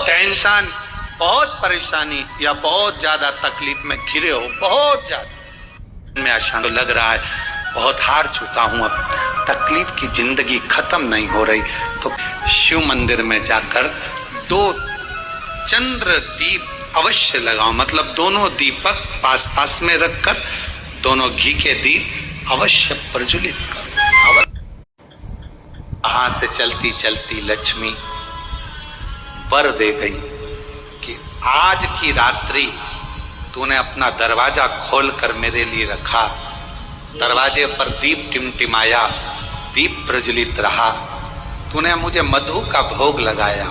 Tension, बहुत परेशानी या बहुत ज्यादा तकलीफ में घिरे हो, बहुत ज्यादा मैं अशांत लग रहा है, बहुत हार चुका हूं, अब तकलीफ की जिंदगी खत्म नहीं हो रही, तो शिव मंदिर में जाकर 2 चंद्र दीप अवश्य लगाओ। मतलब दोनों दीपक पास पास में रखकर दोनों घी के दीप अवश्य प्रज्वलित करो। वहां से चलती चलती लक्ष्मी वर दे गई कि आज की रात्रि तूने अपना दरवाजा खोलकर मेरे लिए रखा, दरवाजे पर दीप टिमटिमाया, दीप प्रज्वलित रहा, तूने मुझे मधु का भोग लगाया,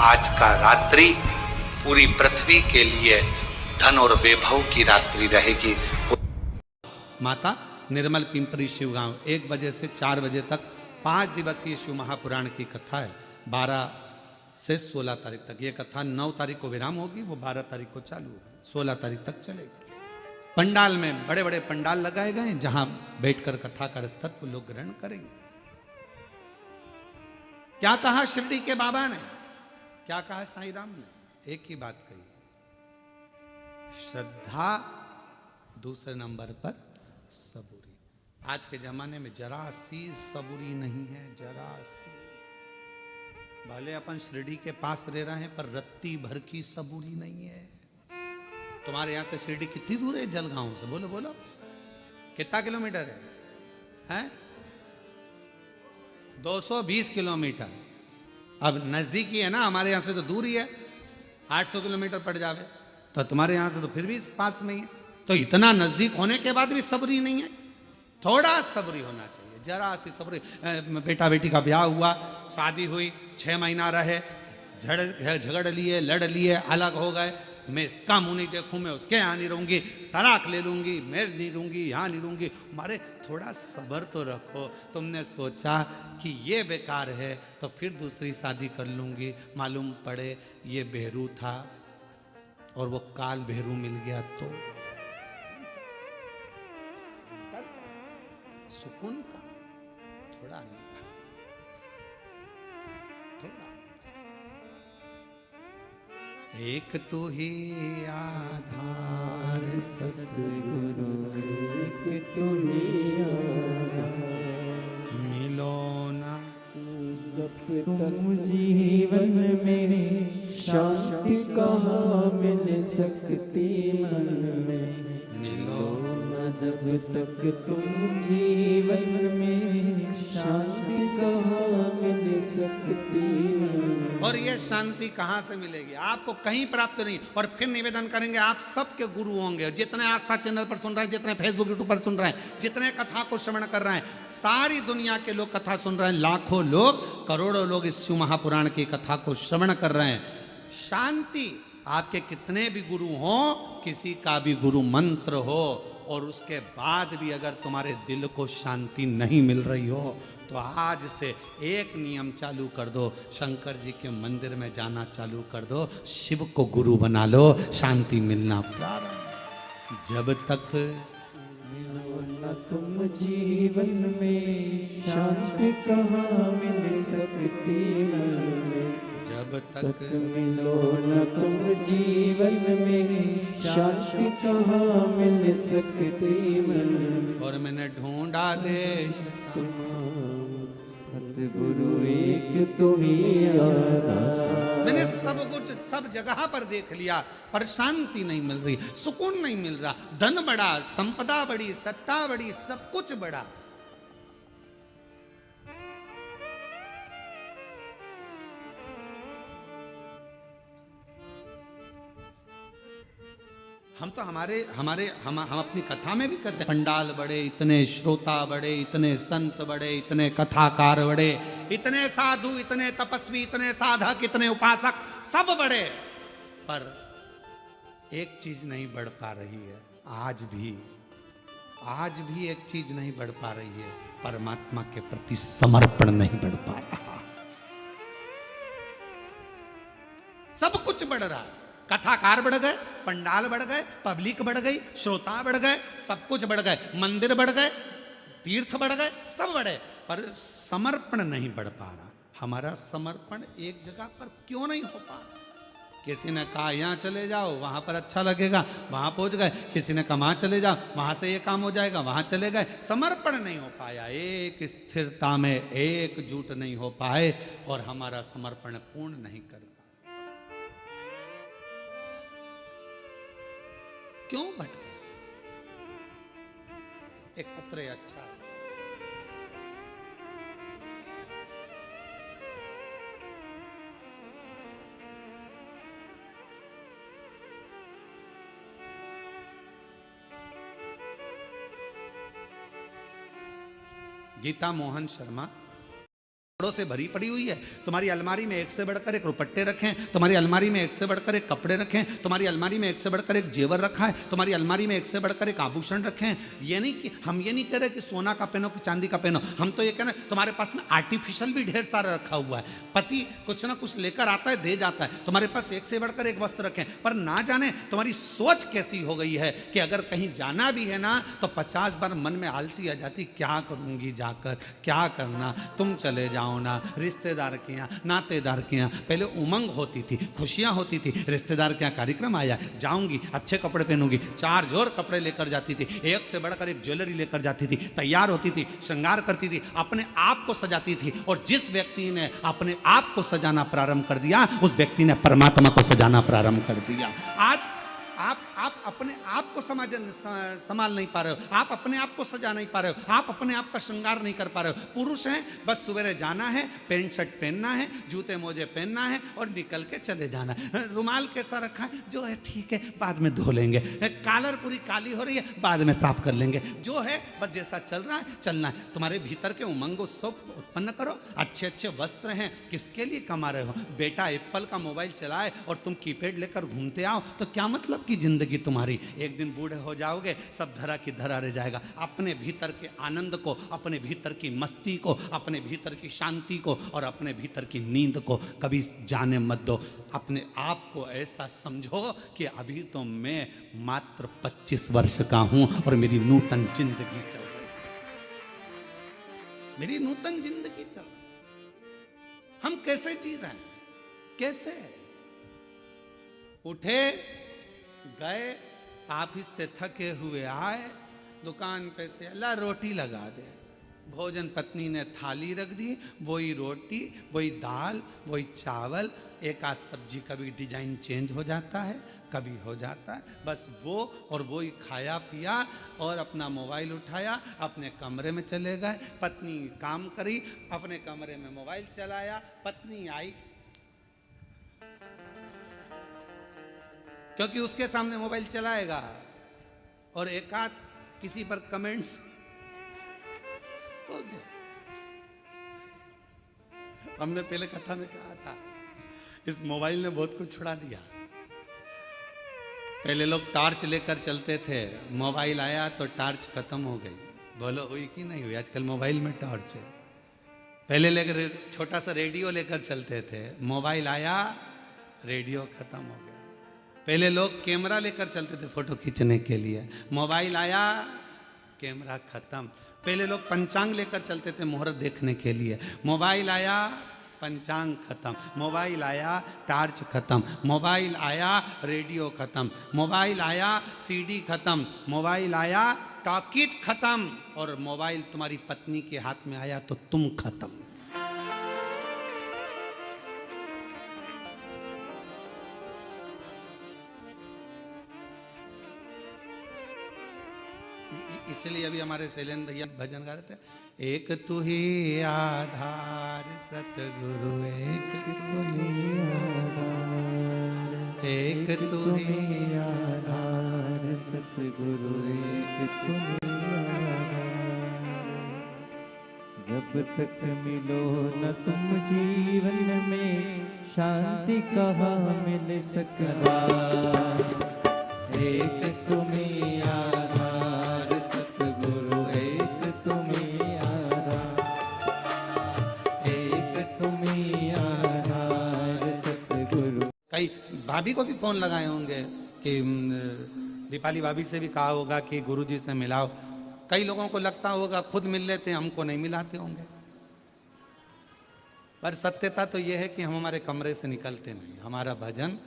आज का रात्रि पूरी पृथ्वी के लिए धन और वैभव की रात्रि रहेगी। माता निर्मल पिंपरी शिव गांव 1 बजे से 4 बजे तक 5 दिवसीय शिव महापुराण की कथा है। 12 से 16 तारीख तक ये कथा 9 तारीख को विराम होगी, वो 12 तारीख को चालू होगी, 16 तारीख तक चलेगी। पंडाल में बड़े बड़े पंडाल लगाए गए हैं जहां बैठकर कथा का तत्व लोग ग्रहण करेंगे। क्या कहा शिरडी के बाबा ने, क्या कहा साईं राम ने? एक ही बात कही, श्रद्धा दूसरे नंबर पर सबूरी। आज के जमाने में जरा सी सबूरी नहीं है, जरा सी। भले अपन शिरडी के पास रह रहे हैं पर रत्ती भर की सबूरी नहीं है। तुम्हारे यहां से शिरडी कितनी दूर है? जलगांव से बोलो बोलो कितना किलोमीटर है? 220 किलोमीटर। अब नजदीकी है ना, हमारे यहां से तो दूर ही है, 800 किलोमीटर पड़ जावे, तो तुम्हारे यहां से तो फिर भी पास में ही है। तो इतना नजदीक होने के बाद भी सबरी नहीं है, थोड़ा सबरी होना चाहिए, जरा सी सबरी। बेटा बेटी का ब्याह हुआ, शादी हुई, 6 महीना रहे, झगड़ लिए, लड़ लिए, अलग हो गए, मैं इसका मुंह नहीं देखूं, मैं उसके यहाँ नहीं रहूंगी, तलाक ले लूंगी, मैं नहीं रहूंगी, यहाँ नहीं रहूंगी। मारे थोड़ा सब्र तो रखो। तुमने सोचा कि ये बेकार है तो फिर दूसरी शादी कर लूंगी, मालूम पड़े ये बेहरू था और वो काल बेहरू मिल गया तो सुकून का थोड़ा थोड़ा। एक तू ही आधार सतगुरु, एक तू ही आधार, मिलो ना जब तुम जीवन में शांति कहाँ मिल सकती मन में, मिलो ना जब तक तुम जीवन में शांति कहाँ मिल सकती मन में। और ये शांति कहाँ से मिलेगी? आपको कहीं प्राप्त नहीं। और फिर निवेदन करेंगे, आप सबके गुरु होंगे, जितने आस्था चैनल पर सुन रहे हैं, जितने फेसबुक यूट्यूब पर सुन रहे हैं, जितने कथा को श्रवण कर रहे हैं, सारी दुनिया के लोग कथा सुन रहे हैं, लाखों लोग, करोड़ों लोग इस शिव महापुराण की कथा को श्रवण कर रहे हैं। शांति, आपके कितने भी गुरु हो, किसी का भी गुरु मंत्र हो, और उसके बाद भी अगर तुम्हारे दिल को शांति नहीं मिल रही हो, तो आज से एक नियम चालू कर दो, शंकर जी के मंदिर में जाना चालू कर दो, शिव को गुरु बना लो, शांति मिलना प्रारंभ। जब तक मिलो न तुम जीवन में शांति कहाँ मिल सकती मन में, जब तक मिलो न तुम जीवन में शांति कहाँ मिल सकती मन में। और मैंने ढूंढा देश सतगुरु, एक तू ही आधार। मैंने सब कुछ सब जगह पर देख लिया पर शांति नहीं मिल रही, सुकून नहीं मिल रहा। धन बढ़ा, संपदा बढ़ी, सत्ता बढ़ी, सब कुछ बढ़ा, हम तो हम अपनी कथा में भी करते हैं। पंडाल बड़े, इतने श्रोता बड़े, इतने संत बड़े, इतने कथाकार बड़े, इतने साधु, इतने तपस्वी, इतने साधक, इतने उपासक, सब बड़े, पर एक चीज नहीं बढ़ पा रही है। आज भी एक चीज नहीं बढ़ पा रही है, परमात्मा के प्रति समर्पण नहीं बढ़ पा रहा। सब कुछ बढ़ रहा है, कथाकार बढ़ गए, पंडाल बढ़ गए, पब्लिक बढ़ गई, श्रोता बढ़ गए, सब कुछ बढ़ गए, मंदिर बढ़ गए, तीर्थ बढ़ गए, सब बढ़े, पर समर्पण नहीं बढ़ पा रहा। हमारा समर्पण एक जगह पर क्यों नहीं हो पा रहा? किसी ने कहा यहाँ चले जाओ, वहां पर अच्छा लगेगा, वहां पहुंच गए। किसी ने कहा वहां चले जाओ, वहां से ये काम हो जाएगा, वहां चले गए। समर्पण नहीं हो पाया, एक स्थिरता में एकजुट नहीं हो पाए और हमारा समर्पण पूर्ण नहीं कर पाए। क्यों भटके? एक पत्र है अच्छा, गीता मोहन शर्मा, कपड़ों से भरी पड़ी हुई है। तुम्हारी अलमारी में एक से बढ़कर एक रुपट्टे रखे हैं, तुम्हारी अलमारी में एक से बढ़कर एक कपड़े रखे हैं, तुम्हारी अलमारी में एक से बढ़कर एक जेवर रखा है, तुम्हारी अलमारी में एक से बढ़कर एक आभूषण रखे हैं। ये नहीं कि हम ये नहीं कह रहे कि सोना का पहनो कि चांदी का पहनो, हम तो ये कह रहे हैं तुम्हारे पास में आर्टिफिशियल भी ढेर सारा रखा हुआ है। पति कुछ ना कुछ लेकर आता है, दे जाता है, तुम्हारे पास एक से बढ़कर एक वस्त्र रखे, पर ना जाने तुम्हारी सोच कैसी हो गई है कि अगर कहीं जाना भी है ना तो 50 बार मन में आलसी आ जाती, क्या करूंगी जाकर, क्या करना, तुम चले जाओ ना। रिश्तेदार के यहाँ, नातेदार के यहाँ पहले उमंग होती थी, खुशियां होती थी, रिश्तेदार के यहाँ कार्यक्रम आया, जाऊंगी, अच्छे कपड़े पहनूंगी, 4 जोड़ कपड़े लेकर जाती थी, एक से बढ़कर एक ज्वेलरी लेकर जाती थी, तैयार होती थी, श्रृंगार करती थी, अपने आप को सजाती थी। और जिस व्यक्ति ने अपने आप को सजाना प्रारंभ कर दिया, उस व्यक्ति ने परमात्मा को सजाना प्रारंभ कर दिया। आज आप अपने आप को संभाल नहीं पा रहे हो, आप अपने आप को सजा नहीं पा रहे हो, आप अपने आप का श्रृंगार नहीं कर पा रहे हो। पुरुष हैं, बस सवेरे जाना है, पैंट शर्ट पहनना है, जूते मोजे पहनना है और निकल के चले जाना है। रुमाल कैसा रखा है, जो है ठीक है, बाद में धो लेंगे। कॉलर पूरी काली हो रही है, बाद में साफ कर लेंगे। जो है बस जैसा चल रहा है चलना है। तुम्हारे भीतर के उमंग उत्सव उत्पन्न करो। अच्छे अच्छे वस्त्र हैं, किसके लिए कमा रहे हो? बेटा एप्पल का मोबाइल चलाए और तुम कीपैड लेकर घूमते आओ तो क्या मतलब की जिंदगी तुम्हारी? एक दिन बूढ़े हो जाओगे, सब धरा की धरा रह जाएगा। अपने भीतर के आनंद को, अपने भीतर की मस्ती को, अपने भीतर की शांति को और अपने भीतर की नींद को कभी जाने मत दो। अपने आप को ऐसा समझो कि अभी तो मैं मात्र 25 वर्ष का हूं और मेरी नूतन जिंदगी चल रही है, मेरी नूतन जिंदगी चल रही। हम कैसे जी रहे हैं? कैसे? उठे, गए, ऑफिस से थके हुए आए, दुकान पे से अल्लाह रोटी लगा दे, भोजन पत्नी ने थाली रख दी, वही रोटी, वही दाल, वही चावल, एक आध सब्जी, कभी डिजाइन चेंज हो जाता है, कभी हो जाता है, बस वो और वही खाया पिया और अपना मोबाइल उठाया, अपने कमरे में चले गए। पत्नी काम करी, अपने कमरे में मोबाइल चलाया, पत्नी आई क्योंकि उसके सामने मोबाइल चलाएगा और एक आध किसी पर कमेंट्स हो गया। हमने पहले कथा में कहा था, इस मोबाइल ने बहुत कुछ छुड़ा दिया। पहले लोग टॉर्च लेकर चलते थे, मोबाइल आया तो टॉर्च खत्म हो गई। बोलो हुई कि नहीं हुई? आजकल मोबाइल में टॉर्च है। पहले लेकर छोटा सा रेडियो लेकर चलते थे, मोबाइल आया, रेडियो खत्म हो गया। पहले लोग कैमरा लेकर चलते थे फोटो खींचने के लिए, मोबाइल आया, कैमरा खत्म। पहले लोग पंचांग लेकर चलते थे मुहूर्त देखने के लिए, मोबाइल आया, पंचांग खत्म। मोबाइल आया, टार्च खत्म। मोबाइल आया, रेडियो खत्म। मोबाइल आया, सीडी खत्म। मोबाइल आया, टॉकीज खत्म। और मोबाइल तुम्हारी पत्नी के हाथ में आया तो तुम खत्म। इसलिए अभी हमारे शैलेंद्र भैया भजन गा रहे थे, एक तू ही आधार सतगुरु, एक तू ही आधार, एक तू ही आधार सतगुरु, एक तू ही आधार। जब तक मिलो न तुम जीवन में, शांति कहाँ मिल सकता। एक तुम्हें आधार सतगुरु, एक तुम्हें आधार, एक तुम्हें आधार सतगुरु। कई भाभी को भी फोन लगाए होंगे कि दीपाली भाभी से भी कहा होगा कि गुरुजी से मिलाओ। कई लोगों को लगता होगा खुद मिल लेते हैं, हमको नहीं मिलाते होंगे। पर सत्यता तो यह है कि हम हमारे कमरे से निकलते नहीं। हमारा भजन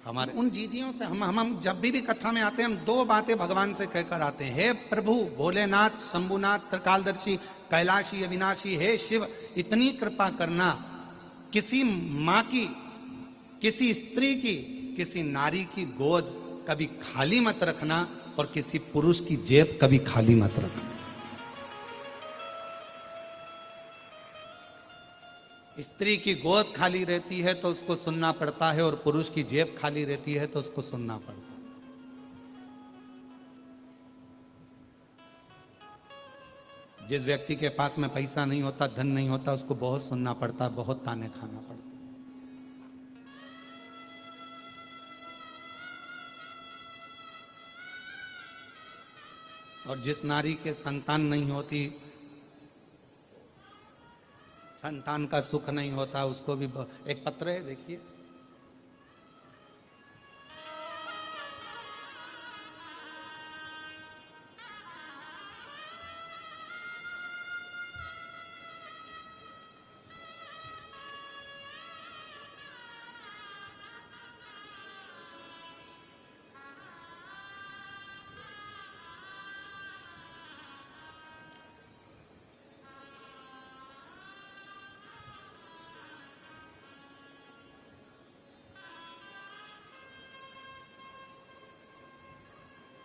हमारे उन जीजियों से हम जब भी कथा में आते हैं, हम दो बातें भगवान से कहकर आते हैं। हे प्रभु भोलेनाथ, शंभुनाथ, त्रिकालदर्शी, कैलाशी, अविनाशी, हे शिव, इतनी कृपा करना, किसी माँ की, किसी स्त्री की, किसी नारी की गोद कभी खाली मत रखना, और किसी पुरुष की जेब कभी खाली मत रखना। स्त्री की गोद खाली रहती है तो उसको सुनना पड़ता है, और पुरुष की जेब खाली रहती है तो उसको सुनना पड़ता है। जिस व्यक्ति के पास में पैसा नहीं होता, धन नहीं होता, उसको बहुत सुनना पड़ता, बहुत ताने खाना पड़ता। और जिस नारी के संतान नहीं होती, संतान का सुख नहीं होता, उसको भी एक पत्र है, देखिए।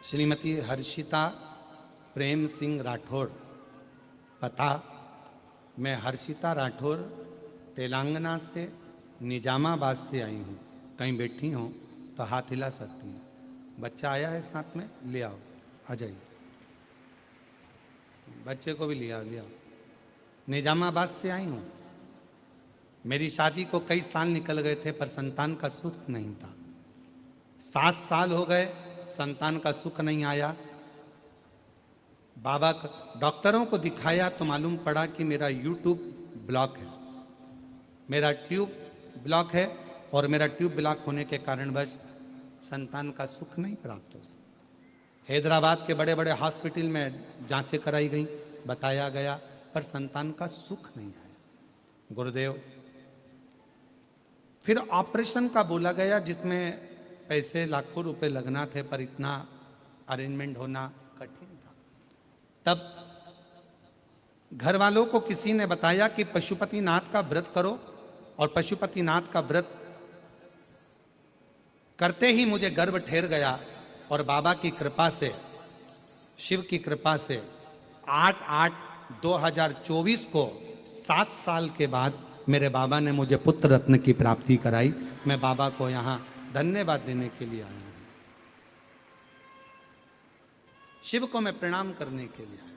श्रीमती हर्षिता प्रेम सिंह राठौड़, पता, मैं हर्षिता राठौड़ तेलंगाना से निजामाबाद से आई हूँ। कहीं बैठी हूँ तो हाथ हिला सकती हैं। बच्चा आया है साथ में, ले आओ, आ जाइए, बच्चे को भी ले आओ, ले आओ। निजामाबाद से आई हूँ। मेरी शादी को कई साल निकल गए थे, पर संतान का सुख नहीं था। 7 साल हो गए, संतान का सुख नहीं आया। बाबा डॉक्टरों को दिखाया तो मालूम पड़ा कि मेरा यूट्यूब ब्लॉक है, मेरा ट्यूब ब्लॉक है, और मेरा ट्यूब ब्लॉक होने के कारणवश संतान का सुख नहीं प्राप्त हो सका। हैदराबाद के बड़े बड़े हॉस्पिटल में जांचें कराई गई, बताया गया, पर संतान का सुख नहीं आया। गुरुदेव, फिर ऑपरेशन का बोला गया, जिसमें पैसे लाखों रुपए लगना थे, पर इतना अरेंजमेंट होना कठिन था। तब घर वालों को किसी ने बताया कि पशुपतिनाथ का व्रत करो, और पशुपतिनाथ का व्रत करते ही मुझे गर्भ ठहर गया, और बाबा की कृपा से, शिव की कृपा से 8/8/2024 को 7 साल के बाद मेरे बाबा ने मुझे पुत्र रत्न की प्राप्ति कराई। मैं बाबा को यहाँ धन्यवाद देने के लिए आया हूं, शिव को मैं प्रणाम करने के लिए आया हूं।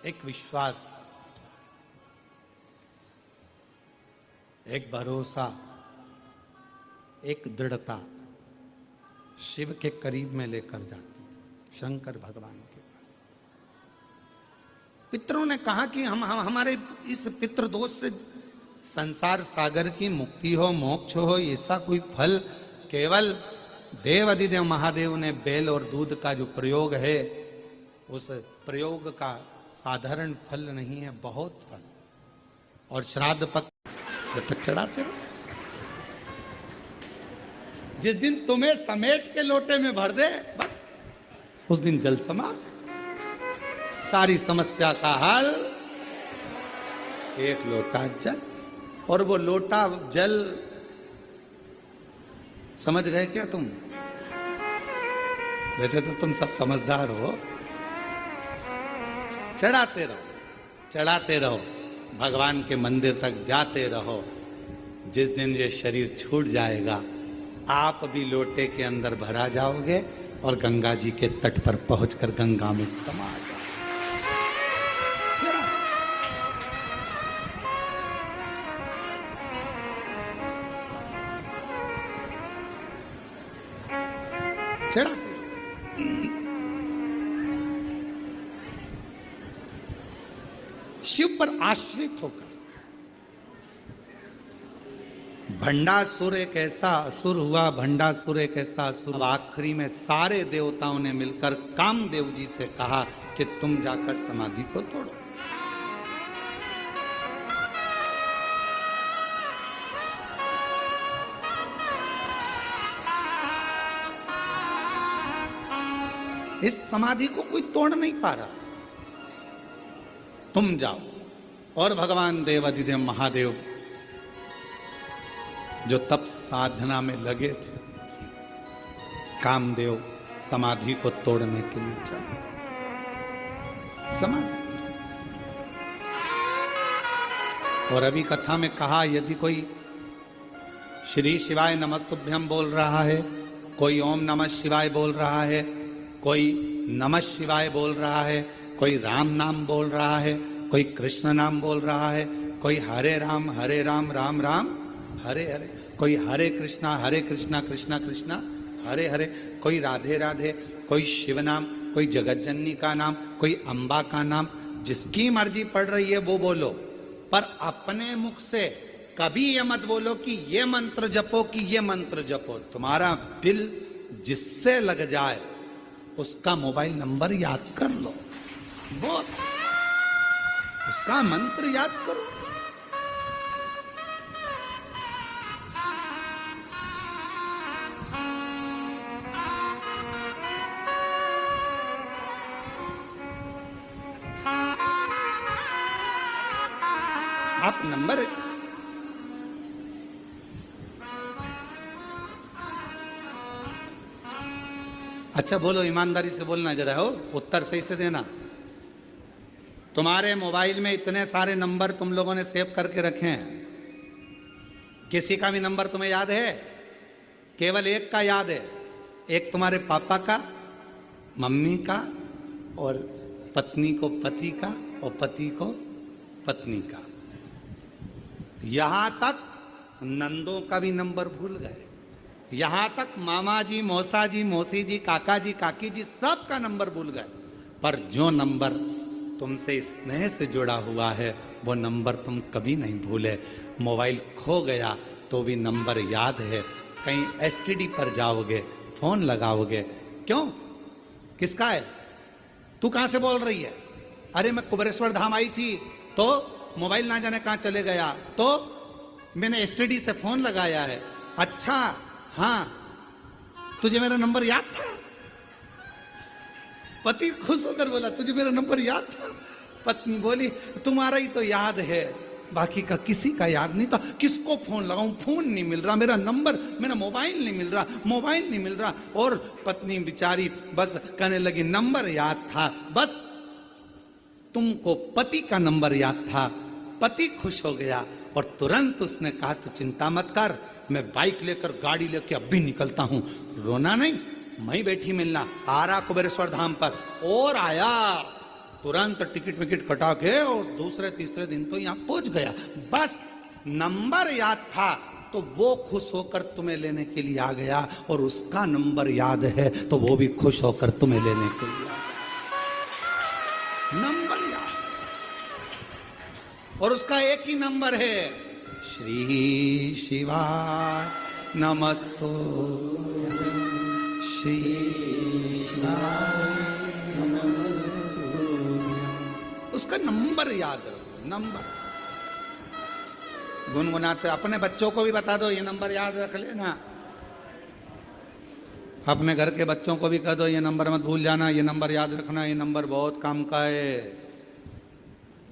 एक विश्वास, एक भरोसा, एक दृढ़ता शिव के करीब में लेकर जाती है, शंकर भगवान के पास। पितरों ने कहा कि हम हमारे इस पितृदोष से संसार सागर की मुक्ति हो, मोक्ष हो, ऐसा कोई फल केवल देव अधिदेव महादेव ने बेल और दूध का जो प्रयोग है, उस प्रयोग का साधारण फल नहीं है, बहुत फल। और श्राद्ध पक्ष जब तक चढ़ाते रहो, जिस दिन तुम्हें समेट के लोटे में भर दे, बस उस दिन जल समाप्त, सारी समस्या का हल। एक लोटा जल, और वो लोटा जल, समझ गए क्या तुम? वैसे तो तुम सब समझदार हो। चढ़ाते रहो, चढ़ाते रहो, भगवान के मंदिर तक जाते रहो। जिस दिन ये शरीर छूट जाएगा, आप भी लोटे के अंदर भरा जाओगे, और गंगा जी के तट पर पहुंचकर गंगा में समा जाओगे। चढ़ा शिव पर आश्रित होकर भंडासुर एक ऐसा असुर हुआ, भंडासुर एक ऐसा असुर। अब आखिरी में सारे देवताओं ने मिलकर कामदेव जी से कहा कि तुम जाकर समाधि को तोड़ो। इस समाधि को कोई तोड़ नहीं पा रहा, तुम जाओ। और भगवान देवाधिदेव महादेव जो तप साधना में लगे थे, कामदेव समाधि को तोड़ने के लिए चले। समाधि। और अभी कथा में कहा, यदि कोई श्री शिवाय नमस्तुभ्यम बोल रहा है, कोई ओम नमः शिवाय बोल रहा है, कोई नमः शिवाय बोल रहा है, कोई राम नाम बोल रहा है, कोई कृष्ण नाम बोल रहा है, कोई हरे राम राम राम हरे हरे, कोई हरे कृष्णा कृष्णा कृष्णा हरे हरे, कोई राधे राधे, कोई शिव नाम, कोई जगतजननी का नाम, कोई अम्बा का नाम, जिसकी मर्जी पड़ रही है वो बोलो, पर अपने मुख से कभी ये मत बोलो कि ये मंत्र जपो कि ये मंत्र जपो। तुम्हारा दिल जिससे लग जाए उसका मोबाइल नंबर याद कर लो, वो उसका मंत्र याद करो। आप नंबर अच्छा बोलो, ईमानदारी से बोलना जरा, हो उत्तर सही से देना। तुम्हारे मोबाइल में इतने सारे नंबर तुम लोगों ने सेव करके रखे हैं, किसी का भी नंबर तुम्हें याद है? केवल एक का याद है, एक तुम्हारे पापा का, मम्मी का, और पत्नी को पति का, और पति को पत्नी का। यहां तक नंदों का भी नंबर भूल गए, यहां तक मामा जी, मौसा जी, मौसी जी, काका जी, काकी जी, सब का नंबर भूल गए। पर जो नंबर तुमसे स्नेह से जुड़ा हुआ है वो नंबर तुम कभी नहीं भूले। मोबाइल खो गया तो भी नंबर याद है। कहीं एसटीडी पर जाओगे, फोन लगाओगे, क्यों, किसका है, तू कहां से बोल रही है? अरे मैं कुबेरेश्वर धाम आई थी तो मोबाइल ना जाने कहां चले गया, तो मैंने एसटीडी से फोन लगाया है। अच्छा हाँ, तुझे मेरा नंबर याद था? पति खुश होकर बोला तुझे मेरा नंबर याद था? पत्नी बोली तुम्हारा ही तो याद है, बाकी का किसी का याद नहीं था। किसको फोन लगाऊं, फोन नहीं मिल रहा, मेरा नंबर, मेरा मोबाइल नहीं मिल रहा, मोबाइल नहीं मिल रहा। और पत्नी बेचारी बस कहने लगी नंबर याद था, बस तुमको पति का नंबर याद था। पति खुश हो गया और तुरंत उसने कहा तू चिंता मत कर, मैं बाइक लेकर, गाड़ी लेकर अभी निकलता हूं। रोना नहीं, मैं बैठी मिलना, आ रहा कुबेरेश्वर धाम पर। और आया तुरंत टिकट विकेट कटा के, और दूसरे तीसरे दिन तो यहां पहुंच गया। बस नंबर याद था तो वो खुश होकर तुम्हें लेने के लिए आ गया, और उसका नंबर याद है तो वो भी खुश होकर तुम्हें लेने के लिए आ गया। नंबर याद, और उसका एक ही नंबर है, श्री शिवाय नमस्तो, श्री शिवाय नमस्तो। उसका नंबर याद रखो, नंबर गुनगुनाते। अपने बच्चों को भी बता दो ये नंबर याद रख लेना, अपने घर के बच्चों को भी कह दो ये नंबर मत भूल जाना, ये नंबर याद रखना, ये नंबर बहुत काम का है।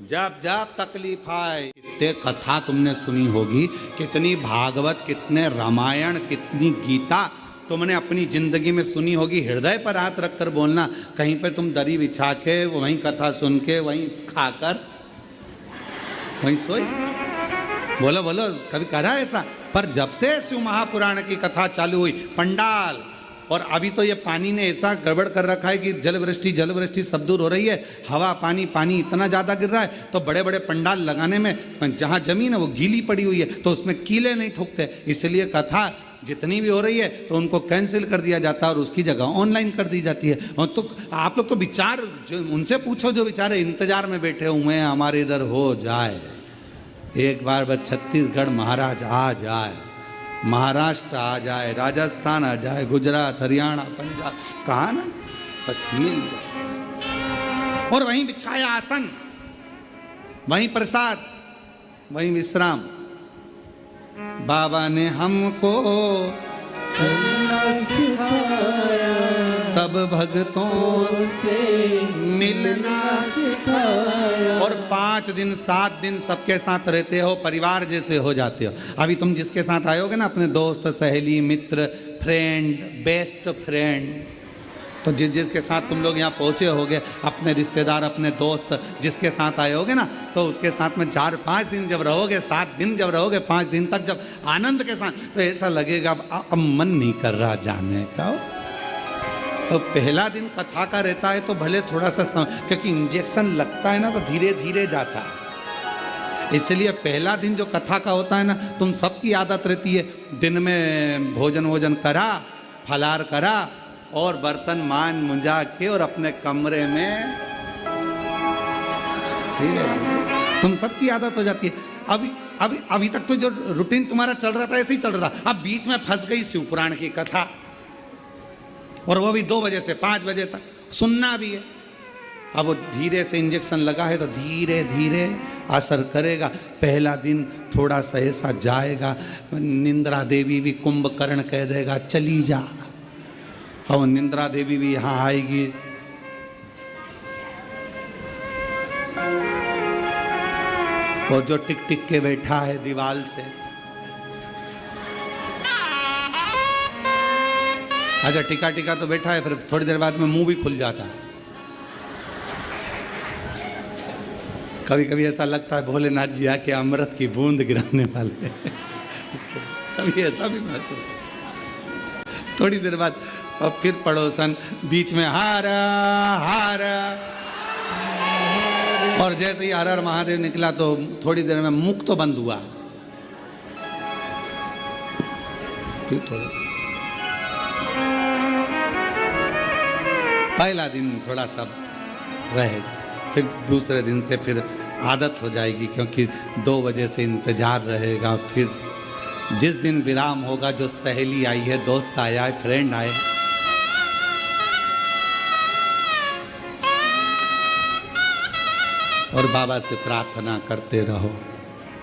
जब जब तकलीफ आए, कितने कथा तुमने सुनी होगी, कितनी भागवत, कितने रामायण, कितनी गीता तुमने अपनी जिंदगी में सुनी होगी। हृदय पर हाथ रखकर बोलना, कहीं पे तुम दरी बिछा के वहीं कथा सुन के वहीं खाकर वहीं सोई, बोलो बोलो, कभी करा ऐसा? पर जब से शिव महापुराण की कथा चालू हुई, पंडाल, और अभी तो ये पानी ने ऐसा गड़बड़ कर रखा है कि जल वृष्टि सब दूर हो रही है, हवा पानी इतना ज़्यादा गिर रहा है, तो बड़े बड़े पंडाल लगाने में जहाँ जमीन है वो गीली पड़ी हुई है तो उसमें कीले नहीं ठोकते, इसलिए कथा जितनी भी हो रही है तो उनको कैंसिल कर दिया जाता है और उसकी जगह ऑनलाइन कर दी जाती है। और तो आप लोग को विचार, जो उनसे पूछो जो बेचारे इंतजार में बैठे हुए हैं हमारे इधर हो जाए, एक बार बस छत्तीसगढ़ महाराज आ जाए, महाराष्ट्र आ जाए, राजस्थान आ जाए, गुजरात, हरियाणा, पंजाब, कहाँ ना, बस मिल जाए। और वहीं बिछाया आसन, वहीं प्रसाद, वहीं विश्राम। बाबा ने हमको चलना सिखाया, सब भक्तों से मिलना सिखाया। और 5 दिन 7 दिन सबके साथ रहते हो, परिवार जैसे हो जाते हो। अभी तुम जिसके साथ आयोगे ना, अपने दोस्त, सहेली, मित्र, फ्रेंड, बेस्ट फ्रेंड, तो जिसके साथ तुम लोग यहाँ पहुँचे होगे, अपने रिश्तेदार, अपने दोस्त जिसके साथ आए होगे ना, तो उसके साथ में 4-5 दिन जब रहोगे, 7 दिन जब रहोगे, 5 दिन तक जब आनंद के साथ, तो ऐसा लगेगा अब मन नहीं कर रहा जाने का। तो पहला दिन कथा का रहता है तो भले थोड़ा सा क्योंकि इंजेक्शन लगता है ना, तो धीरे धीरे जाता है। इसलिए पहला दिन जो कथा का होता है ना, तुम सबकी आदत रहती है दिन में भोजन करा, फलार करा और बर्तन मान मुंजा के और अपने कमरे में, ठीक है, तुम सबकी आदत हो जाती है। अभी तक तो जो रूटीन तुम्हारा चल रहा था ऐसे ही चल रहा था। अब बीच में फंस गई शिव पुराण की कथा, और वो भी 2 बजे से 5 बजे तक सुनना भी है। अब वो धीरे से इंजेक्शन लगा है तो धीरे धीरे असर करेगा। पहला दिन थोड़ा सा ऐसा जाएगा, निंद्रा देवी भी कुंभकर्ण कह देगा चली जा, और निंद्रा देवी भी यहाँ आएगी। और जो टिक टिक के बैठा है दीवाल से, अच्छा टिका तो बैठा है, फिर थोड़ी देर बाद में मुंह भी खुल जाता है। कभी कभी ऐसा लगता है भोलेनाथ जी आके अमृत की बूंद गिराने वाले कभी ऐसा भी महसूस। थोड़ी देर बाद और फिर पड़ोसन बीच में हारा हारा, और जैसे ही हर हर महादेव निकला तो थोड़ी देर में मुख तो बंद हुआ। फिर थोड़ा पहला दिन थोड़ा सा रहेगा, फिर दूसरे दिन से फिर आदत हो जाएगी, क्योंकि 2 बजे से इंतजार रहेगा। फिर जिस दिन विराम होगा, जो सहेली आई है, दोस्त आया है, फ्रेंड आए, और बाबा से प्रार्थना करते रहो,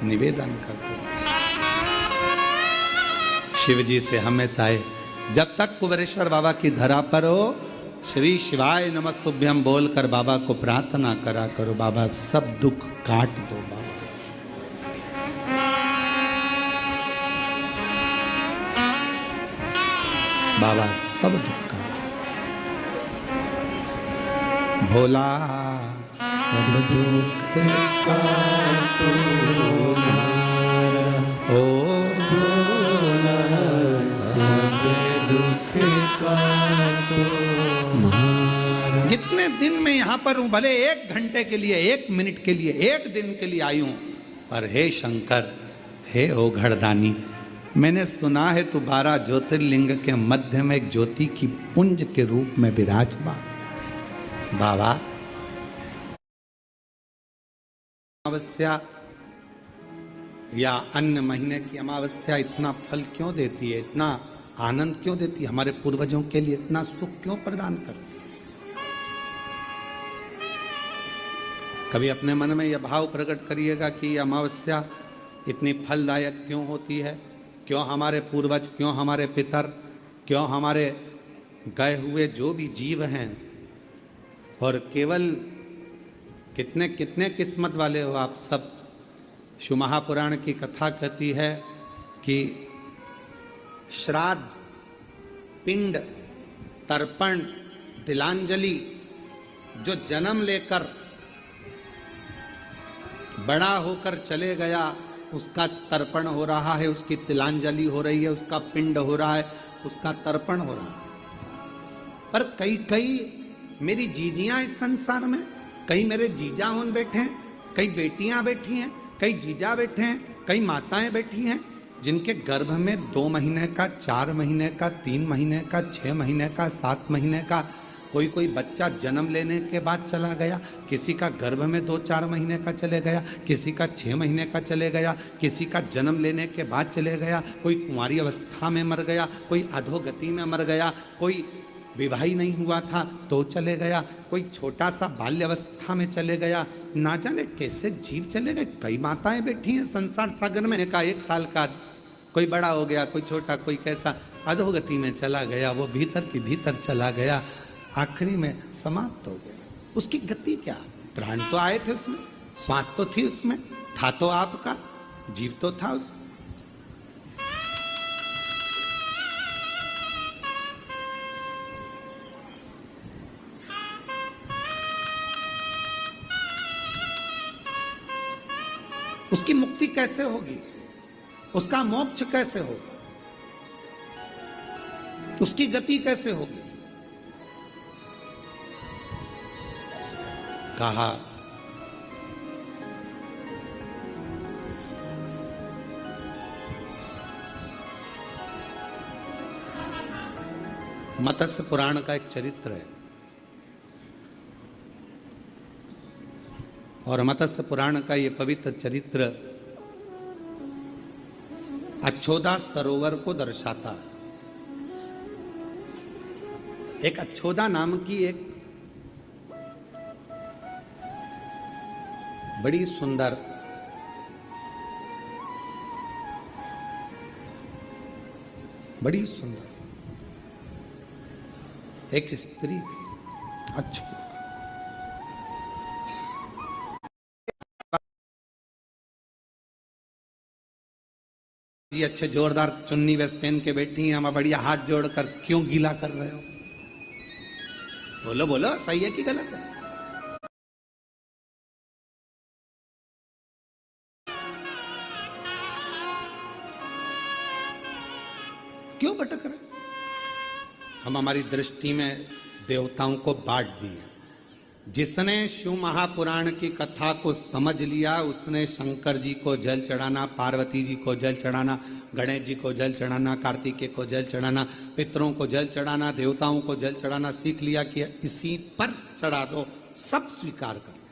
निवेदन करते रहो। शिव जी से हमेशा जब तक कुबेरेश्वर बाबा की धरा पर हो, श्री शिवाय नमस्तुभ्यम बोलकर बाबा को प्रार्थना करा करो, बाबा सब दुख काट दो। बाबा सब दुख काट, भोला सब दुख काटो, ओ भोला सब दुख काटो। जितने दिन में यहाँ पर हूँ, भले 1 घंटे के लिए, 1 मिनट के लिए, 1 दिन के लिए आई हूँ, पर हे शंकर, हे ओ घड़दानी, मैंने सुना है तू 12 ज्योतिर्लिंग के मध्य में एक ज्योति की पुंज के रूप में विराजमान। बाबा अमावस्या या अन्य महीने की अमावस्या इतना फल क्यों देती है, इतना आनंद क्यों देती है, हमारे पूर्वजों के लिए इतना सुख क्यों प्रदान करती है? कभी अपने मन में यह भाव प्रकट करिएगा कि यह अमावस्या इतनी फलदायक क्यों होती है, क्यों हमारे पूर्वज, क्यों हमारे पितर, क्यों हमारे गए हुए जो भी जीव हैं, और केवल कितने कितने किस्मत वाले हो आप सब। शिव महापुराण की कथा कहती है कि श्राद्ध, पिंड, तर्पण, तिलांजलि, जो जन्म लेकर बड़ा होकर चले गया, उसका तर्पण हो रहा है, उसकी तिलांजलि हो रही है, उसका पिंड हो रहा है, उसका तर्पण हो रहा है। पर कई मेरी जीजियां इस संसार में, कई मेरे जीजा उन बैठे हैं, कई बेटियां बैठी हैं, कई जीजा बैठे हैं, कई माताएं बैठी हैं, जिनके गर्भ में 2 महीने का, 4 महीने का, 3 महीने का, 6 महीने का, 7 महीने का कोई कोई बच्चा जन्म लेने के बाद चला गया, किसी का गर्भ में 2-4 महीने का चले गया, किसी का 6 महीने का चले गया, किसी का जन्म लेने के बाद चले गया, कोई कुंवारी अवस्था में मर गया, कोई अधोगति में मर गया, कोई विवाही नहीं हुआ था तो चले गया, कोई छोटा सा बाल्य अवस्था में चले गया। ना जाने कैसे जीव चले गए। कई माताएं बैठी हैं संसार सागर में, का 1 साल का, कोई बड़ा हो गया, कोई छोटा, कोई कैसा अधोगति में चला गया, वो भीतर की भीतर चला गया, आखिरी में समाप्त हो गया। उसकी गति क्या? प्राण तो आए थे उसमें, श्वास तो थी उसमें, था तो आपका, जीव तो था उसमें। उसकी मुक्ति कैसे होगी? उसका मोक्ष कैसे होगा? उसकी गति कैसे होगी? कहा मत्स्य पुराण का एक चरित्र है, और मत्स्य पुराण का ये पवित्र चरित्र अच्छोदा सरोवर को दर्शाता है। एक अच्छोदा नाम की एक बड़ी सुंदर एक स्त्री थी, अच्छोदा। जी अच्छे जोरदार चुन्नी वेस्ट पहन के बैठी हैं, हम बढ़िया हाथ जोड़कर क्यों गीला कर रहे हो? बोलो बोलो, सही है कि गलत है? क्यों भटक रहे? हम हमारी दृष्टि में देवताओं को बांट दिए। जिसने शिव महापुराण की कथा को समझ लिया उसने शंकर जी को जल चढ़ाना, पार्वती जी को जल चढ़ाना, गणेश जी को जल चढ़ाना, कार्तिकेय को जल चढ़ाना, पितरों को जल चढ़ाना, देवताओं को जल चढ़ाना सीख लिया कि इसी पर चढ़ा दो, सब स्वीकार कर।